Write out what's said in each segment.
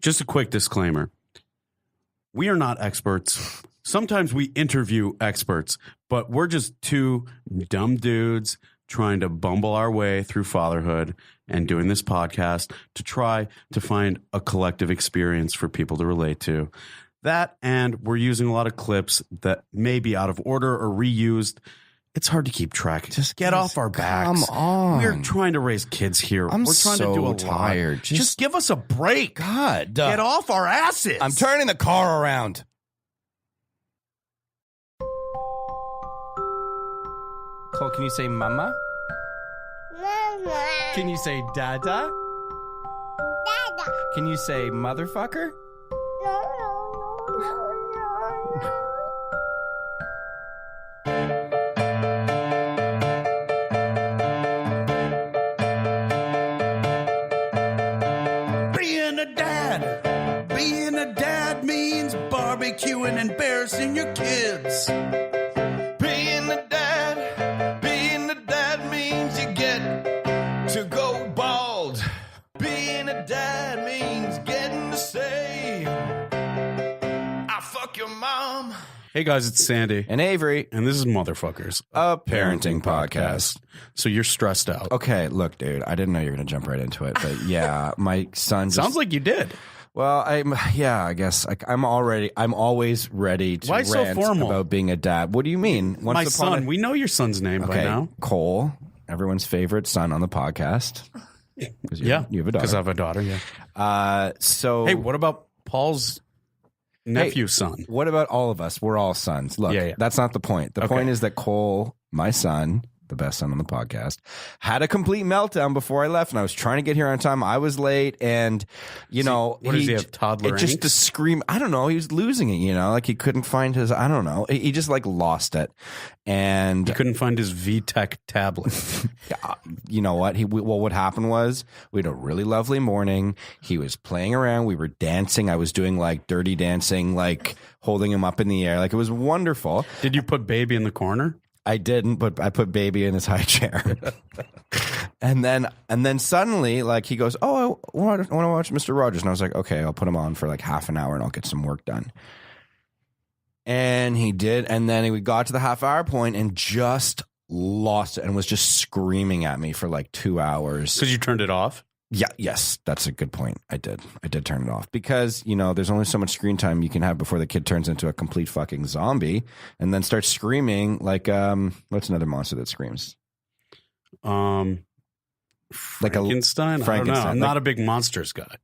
Just a quick disclaimer. We are not experts. Sometimes we interview experts, but we're just two dumb dudes trying to bumble our way through fatherhood and doing this podcast to try to find a collective experience for people to relate to. That, and we're using a lot of clips that may be out of order or reused. It's hard to keep track. Just get off our backs. Come on. We're trying to raise kids here. I'm We're trying so to do a tired. lot. Just give us a break. God. Get off our asses. I'm turning the car around. Cole, can you say mama? Mama. Can you say dada? Dada. Can you say motherfucker? No, no, no, no, no. Being a dad means barbecuing and embarrassing your kids. Being a dad means you get to go bald. Being a dad means getting to say, I fuck your mom. Hey guys, it's Sandy. And Avery. And this is Motherfuckers, A parenting podcast. So you're stressed out. Okay, look, dude, I didn't know you were going to jump right into it, but yeah, my son just... Sounds like you did. Well, I guess I'm always ready to Why so rant formal? about being a dad. What do you mean? My son. We know your son's name by now. Cole, everyone's favorite son on the podcast. Yeah. You have a daughter. Because I have a daughter, yeah. So Hey, what about Paul's nephew's son? what about all of us? We're all sons. Look, Yeah. that's not the point. The point is that Cole, my son, the best son on the podcast, had a complete meltdown before I left, and I was trying to get here on time. I was late, and What does he have, toddler just angst? to scream. I don't know. He was losing it. Like he couldn't find his. I don't know. He just like lost it, and He couldn't find his VTech tablet. you know what? What happened was we had a really lovely morning. He was playing around. We were dancing. I was doing like dirty dancing, like holding him up in the air. Like it was wonderful. Did you put baby in the corner? I didn't, but I put baby in his high chair. and then suddenly, like, he goes, oh, I want to watch Mr. Rogers. And I was like, okay, I'll put him on for like half an hour and I'll get some work done. And he did. And then we got to the half-hour point and just lost it and was just screaming at me for like 2 hours. Because you turned it off? Yeah, yes, that's a good point. I did turn it off because, there's only so much screen time you can have before the kid turns into a complete fucking zombie and then starts screaming like, what's another monster that screams? Frankenstein? I don't know. I'm not a big monsters guy.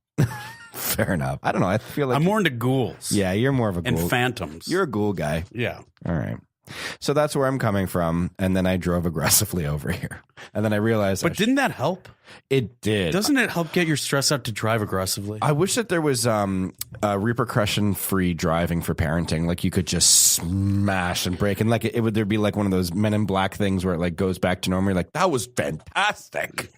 Fair enough. I don't know. I feel like I'm more into ghouls. Yeah, you're more of a ghoul. And phantoms. You're a ghoul guy. Yeah. All right. So that's where I'm coming from. And then I drove aggressively over here. And then I realized. But didn't that help? It did. Doesn't it help get your stress out to drive aggressively? I wish that there was repercussion-free driving for parenting. Like you could just smash and break. And like there'd be like one of those Men in Black things where it like goes back to normal. You're like, that was fantastic.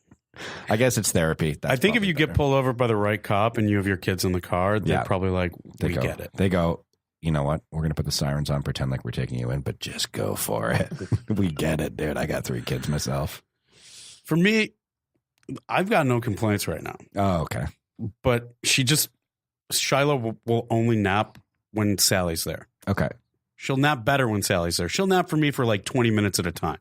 I guess it's therapy. I think if you get pulled over by the right cop and you have your kids in the car, they're probably like, we get it. They go, you know what? We're going to put the sirens on, pretend like we're taking you in, but just go for it. We get it, dude. I got 3 kids myself. For me, I've got no complaints right now. Oh, okay. But Shiloh will only nap when Sally's there. Okay. She'll nap better when Sally's there. She'll nap for me for like 20 minutes at a time.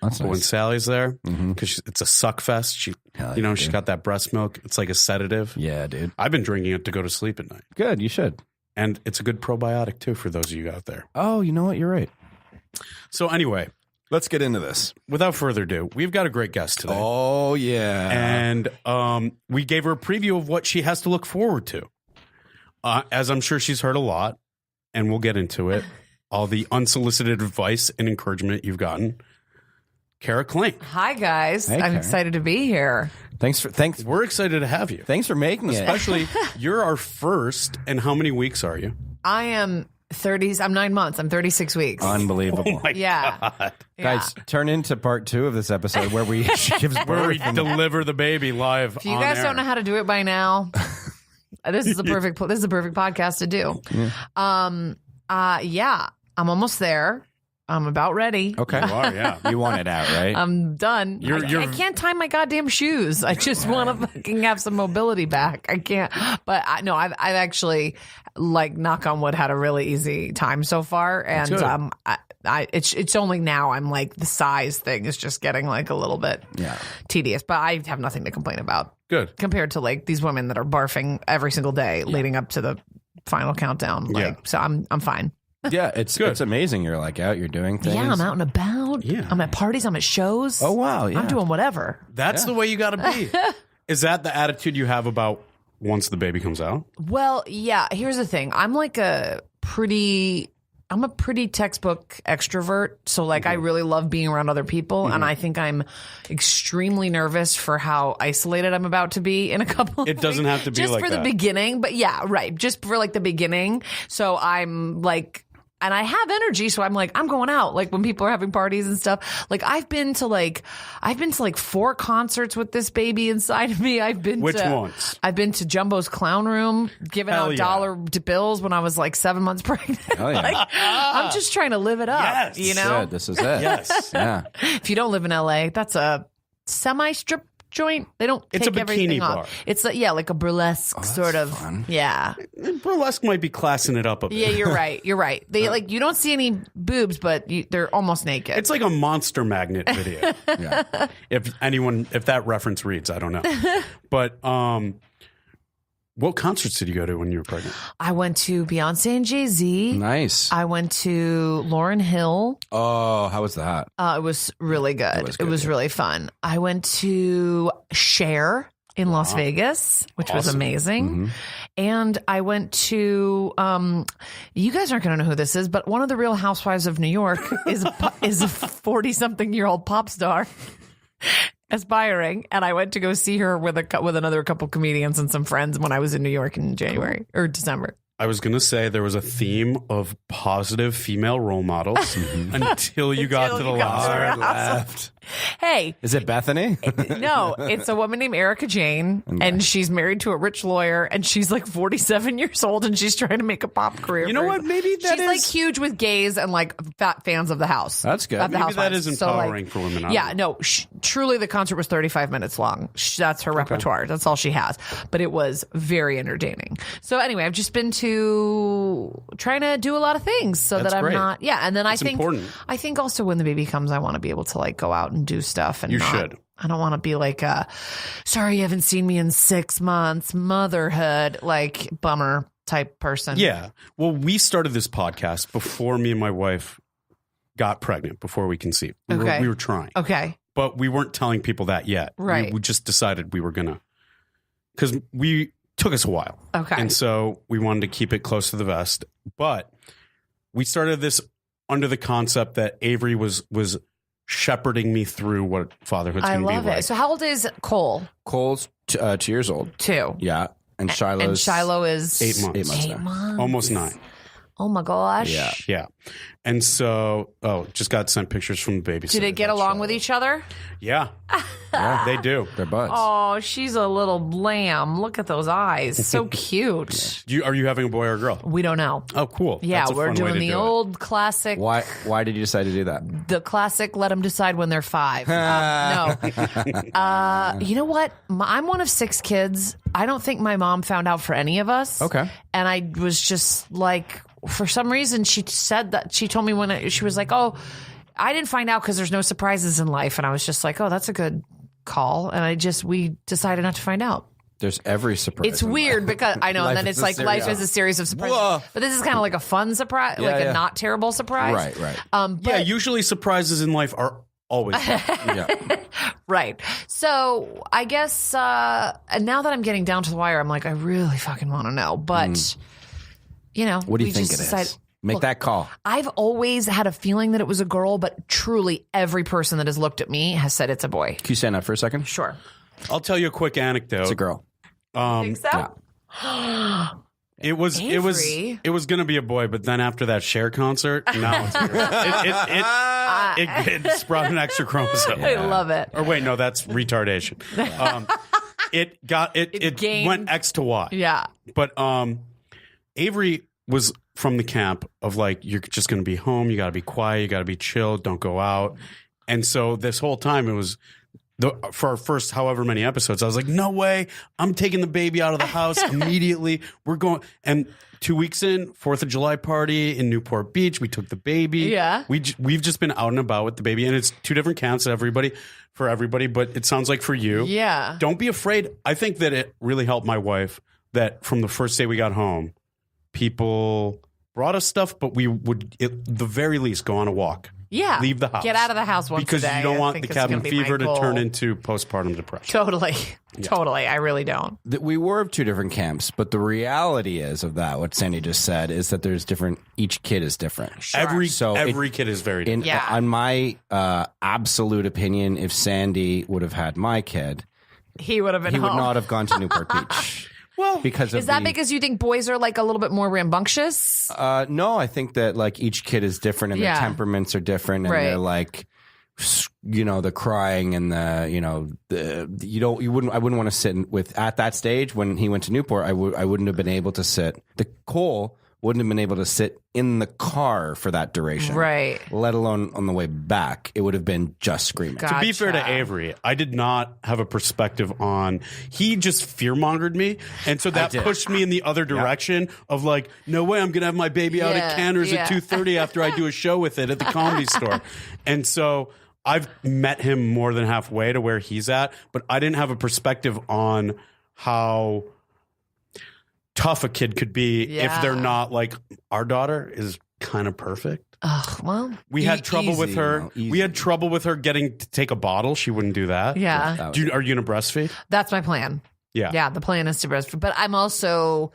That's But nice. when Sally's there, because it's a suck fest, she's got that breast milk. It's like a sedative. Yeah, dude. I've been drinking it to go to sleep at night. Good. You should. And it's a good probiotic, too, for those of you out there. Oh, you know what? You're right. So anyway, let's get into this. Without further ado, we've got a great guest today. Oh, yeah. And we gave her a preview of what she has to look forward to. As I'm sure she's heard a lot, and we'll get into it, all the unsolicited advice and encouragement you've gotten. Kara Klenk. Hi, guys. Hey, I'm Kara. excited to be here. Thanks. We're excited to have you. Thanks for making it. Especially, you're our first, and how many weeks are you? I am 30s. I'm 9 months. I'm 36 weeks. Unbelievable. Oh my Yeah. God. Guys, turn into part 2 of this episode where she gives birth. Where we deliver the baby live If you on guys air. don't know how to do it by now, this is the perfect podcast to do. Yeah. Yeah, I'm almost there. I'm about ready. Okay. You are, yeah. You want it out, right? I'm done. I can't tie my goddamn shoes. I just want to fucking have some mobility back. I can't. But I've actually, like, knock on wood, had a really easy time so far. And it's only now I'm like, the size thing is just getting like a little bit tedious. But I have nothing to complain about. Good. Compared to like these women that are barfing every single day leading up to the final countdown. Like, so I'm fine. Yeah, it's amazing. You're like out, you're doing things. Yeah, I'm out and about. Yeah. I'm at parties, I'm at shows. Oh, wow. Yeah. I'm doing whatever. That's the way you got to be. Is that the attitude you have about once the baby comes out? Well, yeah, here's the thing. I'm a pretty textbook extrovert. So like I really love being around other people. And I think I'm extremely nervous for how isolated I'm about to be in a couple of It doesn't weeks. have to be just like for that. the beginning. But yeah, right. Just for like the beginning. So I'm like, and I have energy, so I'm like, I'm going out. Like when people are having parties and stuff. Like I've been to like 4 concerts with this baby inside of me. Which ones? I've been to Jumbo's Clown Room, giving Hell out yeah. dollar bills when I was like 7 months pregnant. Hell yeah. Like, I'm just trying to live it up. Yes. You know, Good. This is it. Yes. Yeah. if you don't live in LA, that's a semi-strip joint. They don't It's a take bikini everything bar. off. It's like a burlesque sort of. fun. Yeah. Burlesque might be classing it up a bit. Yeah, you're right. You're right. They like you don't see any boobs, but they're almost naked. It's like a Monster Magnet video. Yeah. If that reference reads, I don't know. But what concerts did you go to when you were pregnant? I went to Beyonce and Jay-Z. Nice. I went to Lauryn Hill. Oh, how was that? It was really good. It was really fun. I went to Cher in Las Vegas, which was amazing. And I went to, you guys aren't going to know who this is, but one of the Real Housewives of New York is a 40-something-year-old pop star. Aspiring, and I went to go see her with another couple comedians and some friends when I was in New York in January or December. I was going to say there was a theme of positive female role models until you got to the last. Left. Hey, Is it Bethany? no, it's a woman named Erica Jane, and she's married to a rich lawyer, and she's like 47 years old, and she's trying to make a pop career. You know for what? herself. Maybe that she's like huge with gays and like fat fans of the house. That's good. Of the Maybe that Housewives. is So, like, empowering for women. I Yeah, don't know. no, truly the concert was 35 minutes long. That's her repertoire. That's all she has. But it was very entertaining. So anyway, I've just been trying to do a lot of things so That's that I'm great. not. Yeah, and then It's important. I think also when the baby comes, I want to be able to like go out and do stuff. And You should. I don't want to be like, sorry, you haven't seen me in 6 months, motherhood, like bummer type person. Yeah. Well, we started this podcast before me and my wife got pregnant, before we conceived. We were trying. Okay. But we weren't telling people that yet. Right. We just decided we were going to. Because we took us a while. Okay. And so we wanted to keep it close to the vest. But we started this under the concept that Avery was shepherding me through what fatherhood's I going to be love like. it. So how old is Cole? Cole's 2 years old. 2. Yeah. And Shiloh's And Shiloh is 8 months. 8 months. 8 now. months. Almost 9. Oh my gosh. Yeah. Yeah. And so, just got sent pictures from the baby. Do they get along with each other? Yeah. They do. They're buds. Oh, she's a little lamb. Look at those eyes. So cute. Are you having a boy or a girl? We don't know. Oh, cool. Yeah, That's a we're fun way doing to the do it. old classic. Why did you decide to do that? The classic, let them decide when they're 5. No. You know what? I'm one of 6 kids. I don't think my mom found out for any of us. Okay. And I was just like, for some reason, she said that, she told me she was like, oh, I didn't find out because there's no surprises in life. And I was just like, oh, that's a good call. And we decided not to find out. There's every surprise. It's weird because I know, Life and then is it's a like series. life is a series of surprises. Whoa. But this is kind of like a fun surprise, like yeah. a not terrible surprise. Right. But, Yeah, usually surprises in life are always fun. Yeah. right. So I guess and now that I'm getting down to the wire, I'm like, I really fucking want to know. But you know, What do you we think just it is? decided- Make Look, that call. I've always had a feeling that it was a girl, but truly every person that has looked at me has said it's a boy. Can you stand up for a second? Sure. I'll tell you a quick anecdote. It's a girl. Think so? Yeah. It was Avery. going to be a boy, but then after that Cher concert, now it's a girl. It's brought an extra chromosome. I love it. Or wait, no, that's retardation. It gained- went X to Y. Yeah. But Avery was from the camp of like, you're just going to be home. You got to be quiet. You got to be chill. Don't go out. And so this whole time it was for our first however many episodes, I was like, no way. I'm taking the baby out of the house immediately. We're going. And 2 weeks in, 4th of July party in Newport Beach. We took the baby. Yeah. We've just been out and about with the baby. And it's 2 different camps for everybody. But it sounds like for you. Yeah. Don't be afraid. I think that it really helped my wife that from the first day we got home, people brought us stuff, but we would, at the very least, go on a walk. Yeah. Leave the house. Get out of the house once because a day. you don't I want think the it's cabin gonna be my fever to goal. turn into postpartum depression. Totally. Totally. I really don't. We were of 2 different camps, but the reality is of that, what Sandy just said, is that there's different. Each kid is different. Sure. Every kid is very different. On my absolute opinion, if Sandy would have had my kid, He would have been he would home. not have gone to Newport Beach. Well, because of Is that because you think boys are like a little bit more rambunctious? no, I think that like each kid is different and their temperaments are different and they're like, the crying and I wouldn't want to sit with at that stage when he went to Newport. I wouldn't have been able to sit. Cole wouldn't have been able to sit in the car for that duration, Right. Let alone on the way back. It would have been just screaming. Gotcha. to be fair to Avery, I did not have a perspective on. He just fear-mongered me, and so that pushed me in the other direction of like, no way, I'm gonna have my baby out at Canner's at 2:30 after I do a show with it at the Comedy Store, and so I've met him more than halfway to where he's at, but I didn't have a perspective on how tough a kid could be if they're not like, our daughter is kind of perfect. Well, We had trouble with her. We had trouble with her getting to take a bottle. She wouldn't do that. yeah. Are you going to breastfeed? That's my plan. Yeah. Yeah, the plan is to breastfeed. But I'm also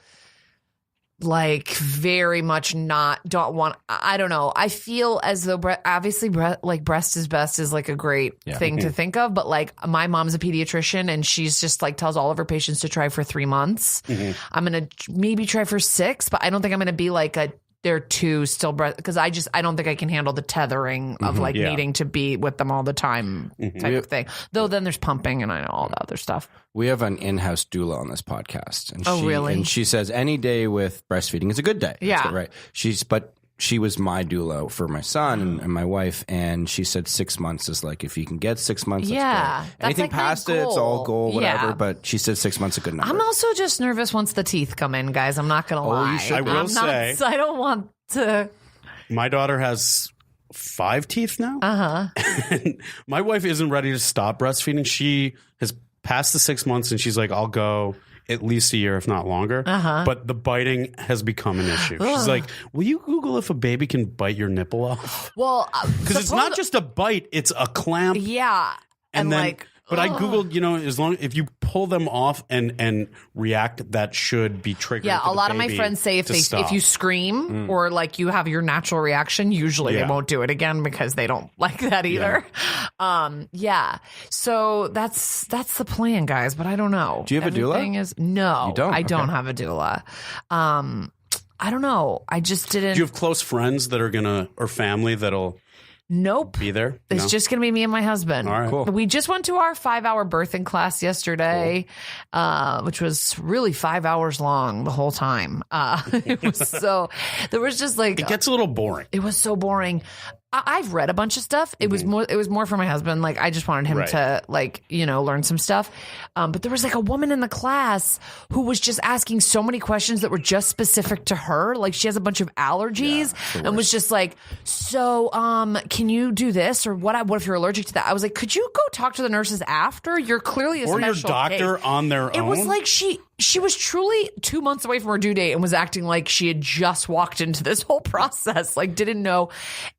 like very much don't want, I don't know. I feel as though obviously breast is best is like a great thing to think of. But like my mom's a pediatrician and she's just like tells all of her patients to try for 3 months. I'm going to maybe try for 6, but I don't think I'm going to be like they're 2 still breast because I don't think I can handle the tethering of like needing to be with them all the time type of thing. Though then there's pumping and I know all the other stuff. We have an in-house doula on this podcast. And really? And she says any day with breastfeeding is a good day. Yeah. That's good, right. But she was my doula for my son and my wife, and she said 6 months is like, if you can get 6 months, that's great. Anything like my past it, it's all goal, whatever. Yeah. But she said 6 months is a good number. I'm also just nervous once the teeth come in, guys. I'm not going to lie. you should I will say, I don't want to. my daughter has 5 teeth now. And my wife isn't ready to stop breastfeeding. She has passed the 6 months and she's like, I'll go at least a year, if not longer. But the biting has become an issue. She's like, will you Google if a baby can bite your nipple off? Well, Because it's not just a bite, it's a clamp. Yeah. And then, like, but I Googled, if you pull them off and react, that should be triggered. yeah, for a the lot of my baby friends say to if stop. you scream or like you have your natural reaction, usually they won't do it again because they don't like that either. So that's the plan, guys. But I don't know. Do you have a doula? No, You don't? I don't Okay. have a doula. I don't know. I just didn't. Do you have close friends that are or family that'll Nope. be there? It's No? just going to be me and my husband. All right. Cool. We just went to our 5-hour birthing class yesterday, which was really 5 hours long the whole time. It was there was just like, It gets a little boring. it was so boring. I've read a bunch of stuff. It was more for my husband. Like I just wanted him Right. to learn some stuff. But there was like a woman in the class who was just asking so many questions that were just specific to her. Like she has a bunch of allergies and was just like, so, can you do this or what if you're allergic to that? I was like, could you go talk to the nurses after? You're clearly a Or your special doctor case. on their It own. was like she was truly 2 months away from her due date and was acting like she had just walked into this whole process, like didn't know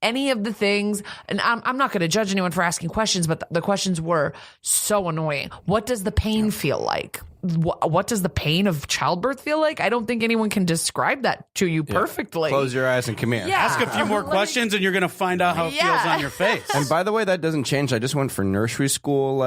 any of the things. And I'm not going to judge anyone for asking questions, but the questions were so annoying. What does the pain feel like? What does the pain of childbirth feel like? I don't think anyone can describe that to you perfectly. Close your eyes and come here. Yeah. Ask a few more questions and you're going to find out how it feels on your face. And by the way, that doesn't change. I just went for nursery school,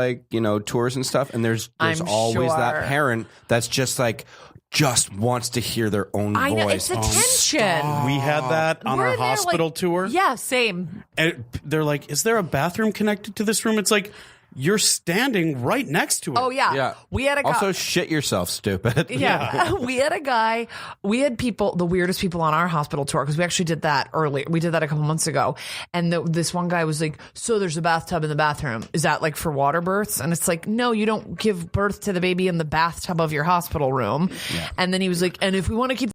tours and stuff. And there's I'm always sure. that parent that's just wants to hear their own I know, voice. it's attention. We had that on We're our there, hospital like- tour. Yeah, same. And they're like, is there a bathroom connected to this room? It's like, you're standing right next to it. Oh yeah. We had a guy. Also, shit yourself, stupid. Yeah. We had a guy, we had people, the weirdest people on our hospital tour, because we actually did that earlier. We did that a couple months ago. And this one guy was like, so there's a bathtub in the bathroom. Is that like for water births? And it's like, no, you don't give birth to the baby in the bathtub of your hospital room. Yeah. And then he was like, and if we want to keep